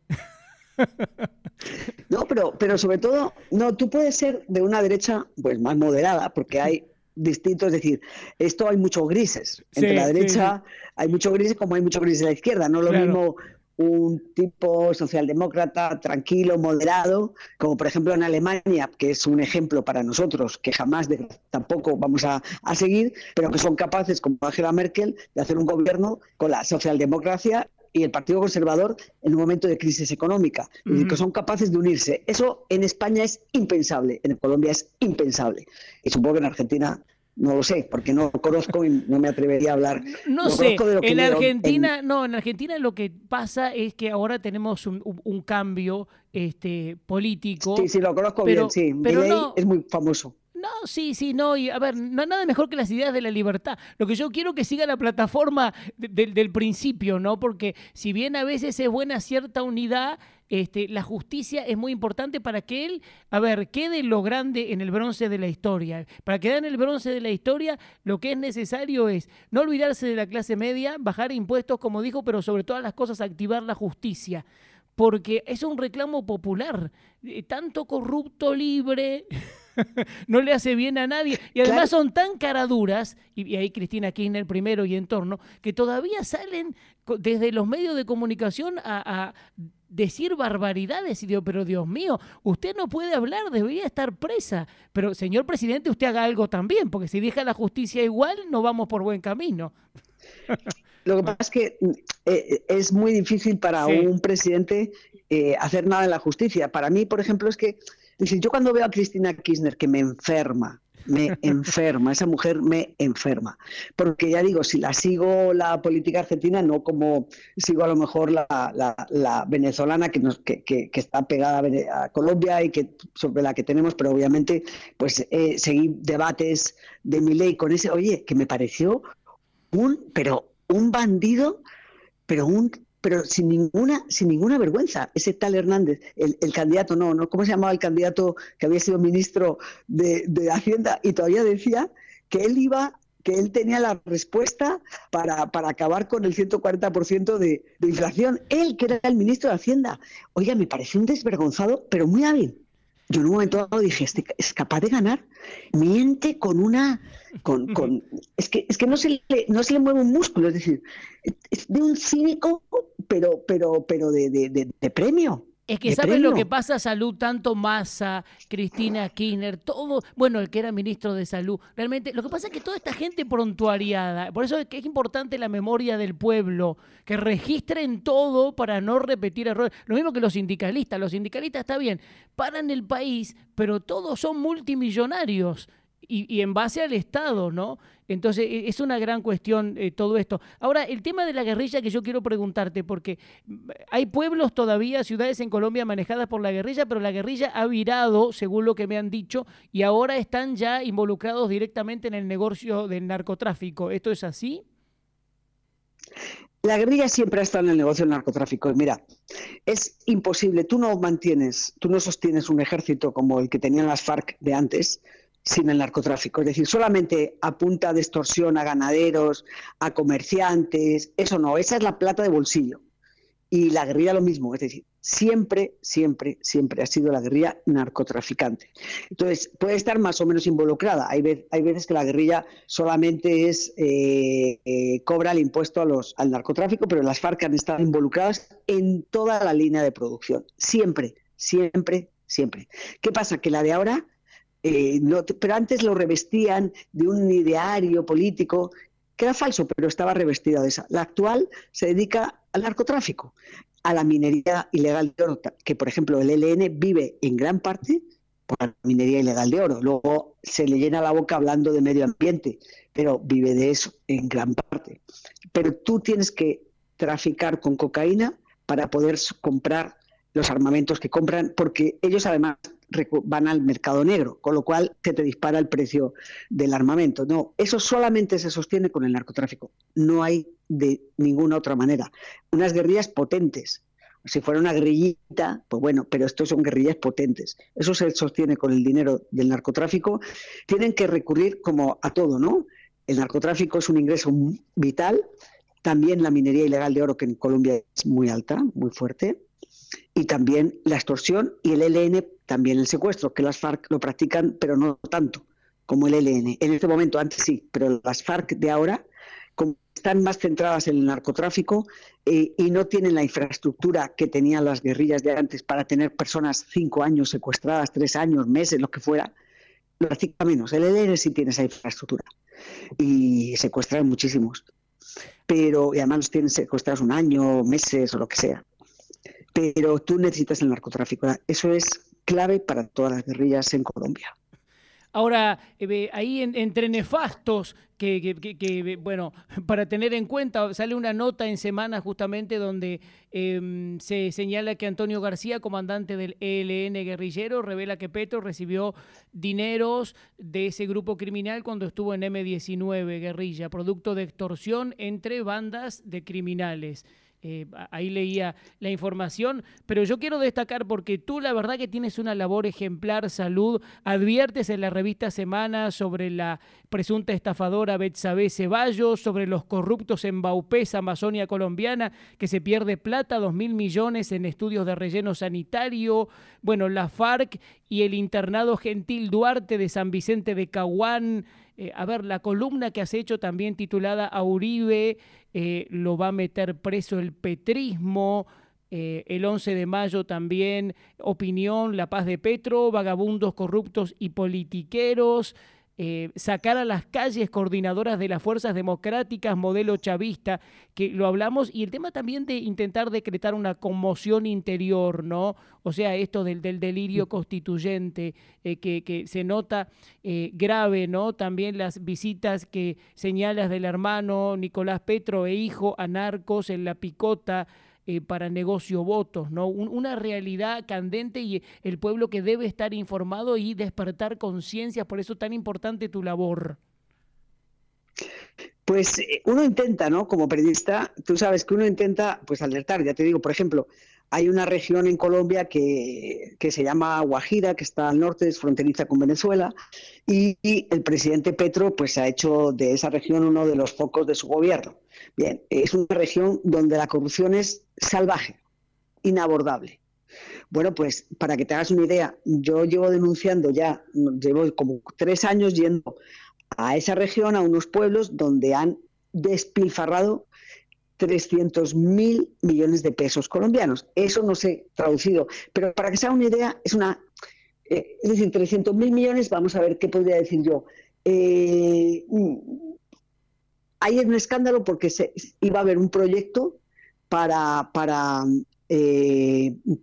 No, pero sobre todo, no, tú puedes ser de una derecha pues más moderada, porque hay distintos, es decir, esto hay muchos grises. Entre la derecha hay muchos grises, como hay muchos grises en la izquierda. No es lo mismo un tipo socialdemócrata tranquilo, moderado, como por ejemplo en Alemania, que es un ejemplo para nosotros, que jamás tampoco vamos a seguir, pero que son capaces, como Angela Merkel, de hacer un gobierno con la socialdemocracia y el Partido Conservador en un momento de crisis económica, es decir, que son capaces de unirse. Eso en España es impensable, en Colombia es impensable. Y supongo que en Argentina no lo sé, porque no conozco y no me atrevería a hablar. No sé, en Argentina, en Argentina lo que pasa es que ahora tenemos un cambio político. Sí, lo conozco bien, sí. Milei es muy famoso. No, sí, no, y a ver, no nada mejor que las ideas de la libertad. Lo que yo quiero que siga la plataforma del principio, ¿no? Porque si bien a veces es buena cierta unidad, la justicia es muy importante para que él, quede lo grande en el bronce de la historia. Para quedar en el bronce de la historia, lo que es necesario es no olvidarse de la clase media, bajar impuestos, como dijo, pero sobre todas las cosas activar la justicia. Porque es un reclamo popular. Tanto corrupto libre no le hace bien a nadie. Y además son tan caraduras, y ahí Cristina Kirchner primero y entorno, que todavía salen desde los medios de comunicación a decir barbaridades. Y digo, pero Dios mío, usted no puede hablar, debería estar presa. Pero, señor presidente, usted haga algo también, porque si deja la justicia igual, no vamos por buen camino. Lo que pasa es que es muy difícil para un presidente hacer nada en la justicia. Para mí, por ejemplo, es que yo cuando veo a Cristina Kirchner, que me enferma, esa mujer me enferma. Porque ya digo, si la sigo la política argentina, no como sigo a lo mejor la venezolana que está pegada a Colombia y sobre la que tenemos, pero obviamente pues seguí debates de Milei con ese, oye, que me pareció un bandido, pero sin ninguna vergüenza, ese tal Hernández, el candidato, no, ¿cómo se llamaba el candidato que había sido ministro de Hacienda? Y todavía decía que él iba que él tenía la respuesta para acabar con el 140% de inflación. Él, que era el ministro de Hacienda. Oiga, me pareció un desvergonzado, pero muy hábil. Yo en un momento dado dije, este es capaz de ganar, miente con una... Es que no se le mueve un músculo, es decir, es de un cínico, pero de premio. Es que ¿sabes lo que pasa? Salud, tanto Massa, Cristina Kirchner, todo, bueno, el que era ministro de Salud, realmente, lo que pasa es que toda esta gente prontuariada, por eso es que es importante la memoria del pueblo, que registren todo para no repetir errores. Lo mismo que los sindicalistas está bien, paran el país, pero todos son multimillonarios. Y en base al Estado, ¿no? Entonces, es una gran cuestión todo esto. Ahora, el tema de la guerrilla que yo quiero preguntarte, porque hay pueblos todavía, ciudades en Colombia manejadas por la guerrilla, pero la guerrilla ha virado, según lo que me han dicho, y ahora están ya involucrados directamente en el negocio del narcotráfico. ¿Esto es así? La guerrilla siempre ha estado en el negocio del narcotráfico. Mira, es imposible, tú no sostienes un ejército como el que tenían las FARC de antes, sin el narcotráfico. Es decir, solamente a punta de extorsión a ganaderos, a comerciantes, eso no, esa es la plata de bolsillo. Y la guerrilla lo mismo, es decir, siempre ha sido la guerrilla narcotraficante. Entonces, puede estar más o menos involucrada. Hay veces que la guerrilla solamente cobra el impuesto al narcotráfico, pero las FARC han estado involucradas en toda la línea de producción. Siempre. ¿Qué pasa? Que la de ahora... pero antes lo revestían de un ideario político que era falso, pero estaba revestida de esa. La actual se dedica al narcotráfico, a la minería ilegal de oro, que por ejemplo el ELN vive en gran parte por la minería ilegal de oro. Luego se le llena la boca hablando de medio ambiente, pero vive de eso en gran parte. Pero tú tienes que traficar con cocaína para poder comprar los armamentos que compran, porque ellos además van al mercado negro, con lo cual te dispara el precio del armamento. No, eso solamente se sostiene con el narcotráfico. No hay de ninguna otra manera. Unas guerrillas potentes. Si fuera una guerrillita, pues bueno, pero estos son guerrillas potentes. Eso se sostiene con el dinero del narcotráfico. Tienen que recurrir como a todo, ¿no? El narcotráfico es un ingreso vital. También la minería ilegal de oro, que en Colombia es muy alta, muy fuerte. Y también la extorsión y el ELN, también el secuestro, que las FARC lo practican, pero no tanto como el ELN. En este momento, antes sí, pero las FARC de ahora, como están más centradas en el narcotráfico y no tienen la infraestructura que tenían las guerrillas de antes para tener personas 5 años secuestradas, 3 años, meses, lo que fuera, lo practica menos. El ELN sí tiene esa infraestructura y secuestran muchísimos. Y además los tienen secuestrados 1 año, meses o lo que sea. Pero tú necesitas el narcotráfico. Eso es clave para todas las guerrillas en Colombia. Ahora, ahí entre nefastos, bueno, para tener en cuenta, sale una nota en Semana justamente donde se señala que Antonio García, comandante del ELN guerrillero, revela que Petro recibió dineros de ese grupo criminal cuando estuvo en M19 guerrilla, producto de extorsión entre bandas de criminales. Ahí leía la información, pero yo quiero destacar porque tú la verdad que tienes una labor ejemplar, Salud, adviertes en la revista Semana sobre la presunta estafadora Betsabe Ceballos, sobre los corruptos en Baupés, Amazonia colombiana, que se pierde plata, 2.000 millones en estudios de relleno sanitario, bueno, la FARC y el internado Gentil Duarte de San Vicente de Caguán. A ver, la columna que has hecho también titulada A Uribe lo va a meter preso el petrismo, el 11 de mayo también, opinión, la paz de Petro, vagabundos corruptos y politiqueros, sacar a las calles coordinadoras de las fuerzas democráticas, modelo chavista, que lo hablamos, y el tema también de intentar decretar una conmoción interior, ¿no? O sea, esto del delirio constituyente, que se nota grave, ¿no? También las visitas que señalas del hermano Nicolás Petro e hijo a narcos en La Picota, para negocio votos, ¿no? Una realidad candente y el pueblo que debe estar informado y despertar conciencias, por eso tan importante tu labor. Pues uno intenta, ¿no? Como periodista, tú sabes que uno intenta pues alertar, ya te digo, por ejemplo, hay una región en Colombia que se llama Guajira, que está al norte, es fronteriza con Venezuela, y el presidente Petro pues ha hecho de esa región uno de los focos de su gobierno. Bien, es una región donde la corrupción es salvaje, inabordable. Bueno, pues para que te hagas una idea, yo llevo denunciando ya, llevo como 3 años yendo a esa región, a unos pueblos donde han despilfarrado 300.000 millones de pesos colombianos. Eso no sé traducido, pero para que se haga una idea, es decir, 300.000 millones, vamos a ver qué podría decir yo. Hay un escándalo porque iba a haber un proyecto para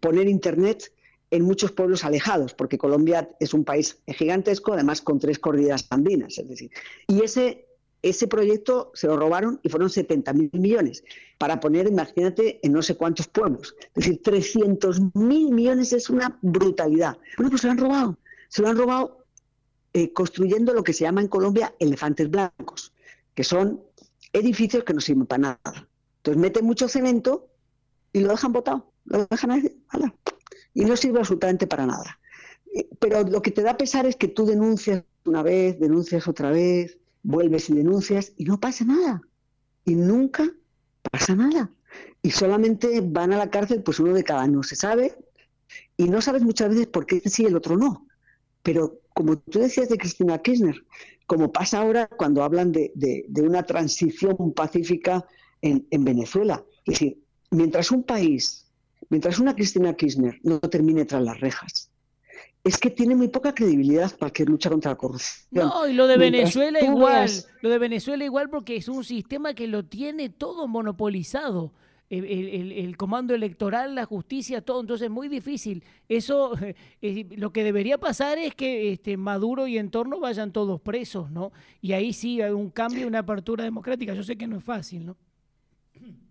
poner internet en muchos pueblos alejados, porque Colombia es un país gigantesco, además con 3 cordilleras andinas, es decir, y ese proyecto se lo robaron y fueron 70.000 millones para poner, imagínate, en no sé cuántos pueblos. Es decir, 300.000 millones es una brutalidad. Bueno, pues se lo han robado. Se lo han robado construyendo lo que se llama en Colombia elefantes blancos, que son edificios que no sirven para nada. Entonces meten mucho cemento y lo dejan botado, lo dejan ahí, ¡hala! Y no sirve absolutamente para nada. Pero lo que te da pesar es que tú denuncias una vez, denuncias otra vez, vuelves y denuncias y no pasa nada. Y nunca pasa nada. Y solamente van a la cárcel pues uno de cada, no se sabe, y no sabes muchas veces por qué sí y el otro no. Pero como tú decías de Cristina Kirchner, como pasa ahora cuando hablan de una transición pacífica en Venezuela. Es decir, mientras una Cristina Kirchner no termine tras las rejas, es que tiene muy poca credibilidad cualquier lucha contra la corrupción. No, y lo de Venezuela igual, lo de Venezuela igual porque es un sistema que lo tiene todo monopolizado. El comando electoral, la justicia, todo, entonces es muy difícil. Eso, lo que debería pasar es que Maduro y entorno vayan todos presos, ¿no? Y ahí sí hay un cambio, una apertura democrática. Yo sé que no es fácil, ¿no?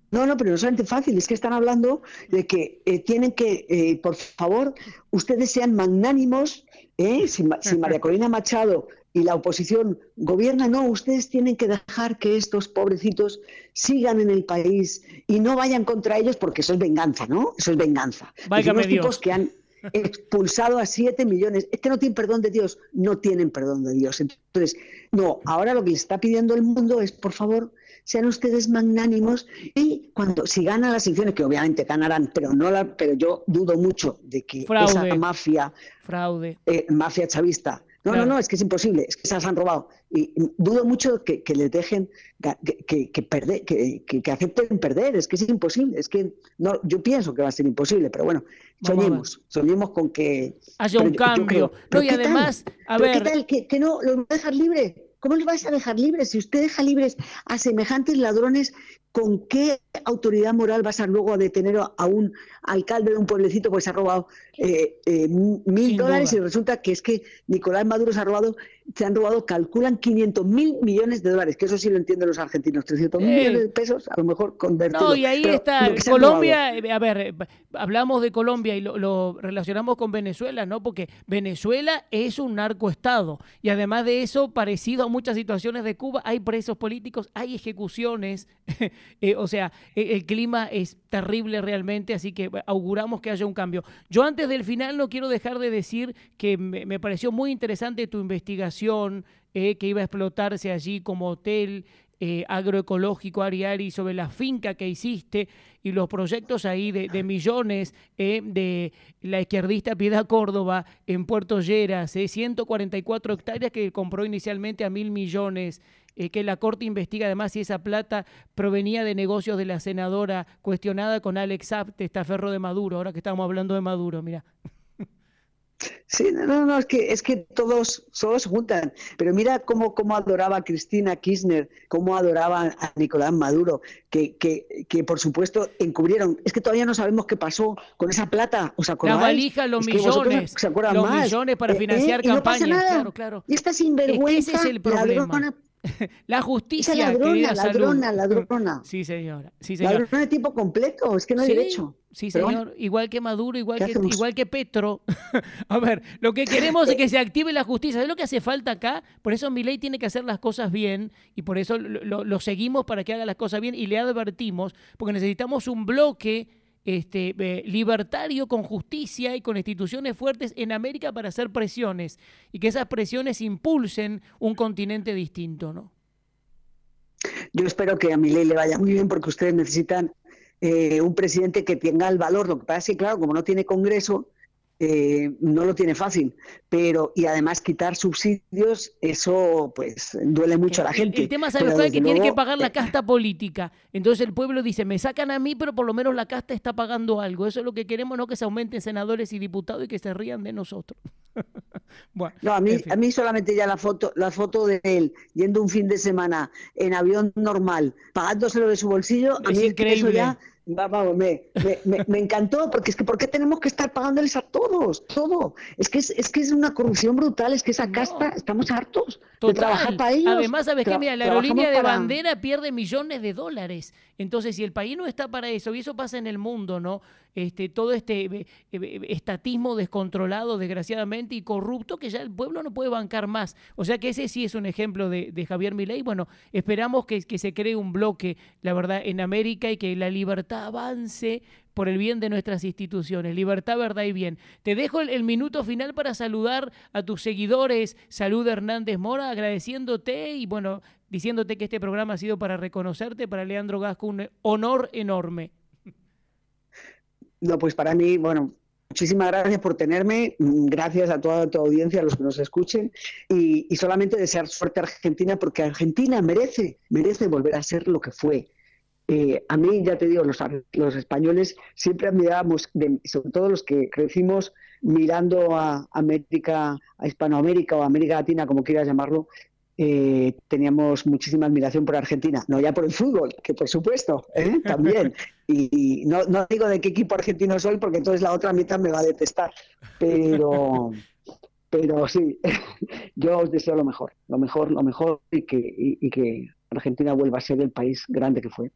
No, pero no es solamente fácil, es que están hablando de que tienen que, por favor, ustedes sean magnánimos, si María Corina Machado y la oposición gobierna, no, ustedes tienen que dejar que estos pobrecitos sigan en el país y no vayan contra ellos porque eso es venganza, ¿no? Eso es venganza. Válgame unos tipos que han expulsado a 7 millones, es que no tienen perdón de Dios, no tienen perdón de Dios. Entonces, no, ahora lo que les está pidiendo el mundo es, por favor, sean ustedes magnánimos y si ganan las elecciones, que obviamente ganarán, pero yo dudo mucho de que esa mafia chavista, no, es que es imposible, es que se las han robado y dudo mucho que les dejen que acepten perder, es que es imposible, es que no, yo pienso que va a ser imposible, pero bueno, soñemos con que haya un cambio. No, y además, a ver, ¿qué tal? Que no los va a dejar libre. ¿Cómo los vais a dejar libres? Si usted deja libres a semejantes ladrones, ¿con qué autoridad moral vas a luego a detener a un alcalde de un pueblecito porque se ha robado $1.000 y resulta que es que Nicolás Maduro se han robado, calculan $500.000 millones, que eso sí lo entienden los argentinos, 300.000 millones de pesos, a lo mejor convertidos. No, y ahí está, Colombia, a ver, hablamos de Colombia y lo relacionamos con Venezuela, ¿no? Porque Venezuela es un narcoestado y además de eso, parecido a muchas situaciones de Cuba, hay presos políticos, hay ejecuciones, o sea, el clima es terrible realmente, así que auguramos que haya un cambio. Yo antes del final no quiero dejar de decir que me pareció muy interesante tu investigación, que iba a explotarse allí como hotel agroecológico Ariari sobre la finca que hiciste y los proyectos ahí de millones de la izquierdista Piedad Córdoba en Puerto Lleras, 144 hectáreas que compró inicialmente a 1.000 millones, que la Corte investiga además si esa plata provenía de negocios de la senadora cuestionada con Alex Saab, testaferro de Maduro, ahora que estamos hablando de Maduro, mira. Sí, no, es que todos se juntan. Pero mira cómo adoraba a Cristina Kirchner, cómo adoraba a Nicolás Maduro, que por supuesto encubrieron. Es que todavía no sabemos qué pasó con esa plata. ¿Os acordáis? La valija, los millones. Los millones para financiar campañas. No pasa nada. Claro. Y esta sinvergüenza, ese es el problema. Ladrona, la justicia, esa ladrona. Sí, señora. Ladrona de tipo completo, es que no hay derecho. Sí, señor. Bueno, igual que Maduro, igual que Petro. A ver, lo que queremos es que se active la justicia. Es lo que hace falta acá. Por eso Milei tiene que hacer las cosas bien y por eso lo seguimos para que haga las cosas bien y le advertimos, porque necesitamos un bloque libertario, con justicia y con instituciones fuertes en América para hacer presiones y que esas presiones impulsen un continente distinto, ¿no? Yo espero que a Milei le vaya muy bien porque ustedes necesitan un presidente que tenga el valor. Lo que pasa es que, claro, como no tiene Congreso, no lo tiene fácil, y además quitar subsidios, eso pues duele mucho a la gente. El tema, ¿sabes? Que tiene que pagar la casta política. Entonces el pueblo dice, me sacan a mí, pero por lo menos la casta está pagando algo. Eso es lo que queremos, no que se aumenten senadores y diputados y que se rían de nosotros. Bueno, no, a mí solamente ya la foto de él yendo un fin de semana en avión normal, pagándoselo de su bolsillo, a mí increíble. Eso ya... Vamos, me encantó, porque es que ¿por qué tenemos que estar pagándoles a todos? Todo. Es que es una corrupción brutal, es que esa casta, estamos hartos de trabajar para ellos. Además, ¿sabes qué? Mira, la aerolínea de bandera pierde millones de dólares. Entonces, si el país no está para eso, y eso pasa en el mundo, ¿no? Todo estatismo descontrolado, desgraciadamente, y corrupto, que ya el pueblo no puede bancar más. O sea que ese sí es un ejemplo de Javier Milei. Bueno, esperamos que se cree un bloque, la verdad, en América y que la libertad avance por el bien de nuestras instituciones. Libertad, verdad y bien. Te dejo el minuto final para saludar a tus seguidores. Salud Hernández Mora, agradeciéndote y bueno, diciéndote que este programa ha sido para reconocerte, para Leandro Gasco, un honor enorme. No, pues para mí, bueno, muchísimas gracias por tenerme, gracias a toda tu audiencia, a los que nos escuchen, y solamente desear suerte a Argentina, porque Argentina merece volver a ser lo que fue. A mí, ya te digo, los españoles siempre admirábamos, sobre todo los que crecimos mirando a América, a Hispanoamérica o América Latina, como quieras llamarlo, teníamos muchísima admiración por Argentina, no ya por el fútbol, que por supuesto, también. Y no digo de qué equipo argentino soy, porque entonces la otra mitad me va a detestar, pero sí, yo os deseo lo mejor, y que Argentina vuelva a ser el país grande que fue.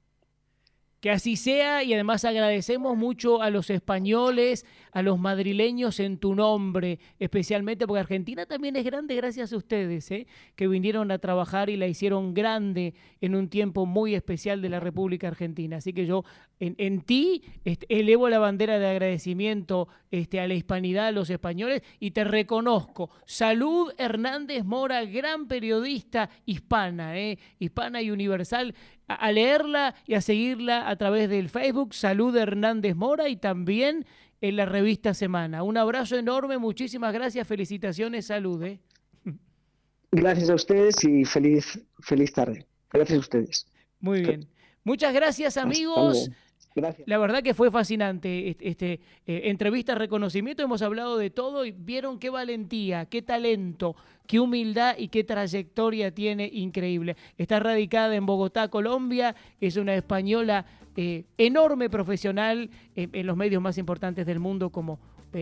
Que así sea, y además agradecemos mucho a los españoles, a los madrileños en tu nombre, especialmente porque Argentina también es grande gracias a ustedes, que vinieron a trabajar y la hicieron grande en un tiempo muy especial de la República Argentina. Así que yo en ti elevo la bandera de agradecimiento a la hispanidad, a los españoles, y te reconozco. Salud Hernández Mora, gran periodista hispana, hispana y universal, a leerla y a seguirla a través del Facebook, Salud Hernández Mora, y también en la revista Semana. Un abrazo enorme, muchísimas gracias, felicitaciones, salud. Gracias a ustedes y feliz tarde. Gracias a ustedes. Muy bien. Muchas gracias, amigos. Gracias. La verdad que fue fascinante entrevista, reconocimiento, hemos hablado de todo y vieron qué valentía, qué talento, qué humildad y qué trayectoria tiene increíble. Está radicada en Bogotá, Colombia, es una española enorme profesional en los medios más importantes del mundo, como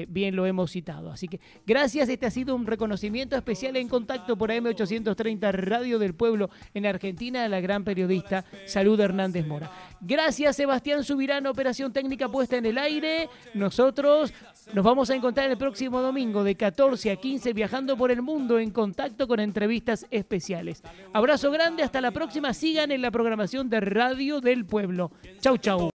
bien lo hemos citado. Así que gracias, este ha sido un reconocimiento especial en Contacto por AM830 Radio del Pueblo en Argentina, a la gran periodista Salud Hernández Mora. Gracias, Sebastián Subirán, operación técnica puesta en el aire. Nosotros nos vamos a encontrar el próximo domingo de 14 a 15 viajando por el mundo en Contacto con entrevistas especiales. Abrazo grande, hasta la próxima. Sigan en la programación de Radio del Pueblo. Chau, chau.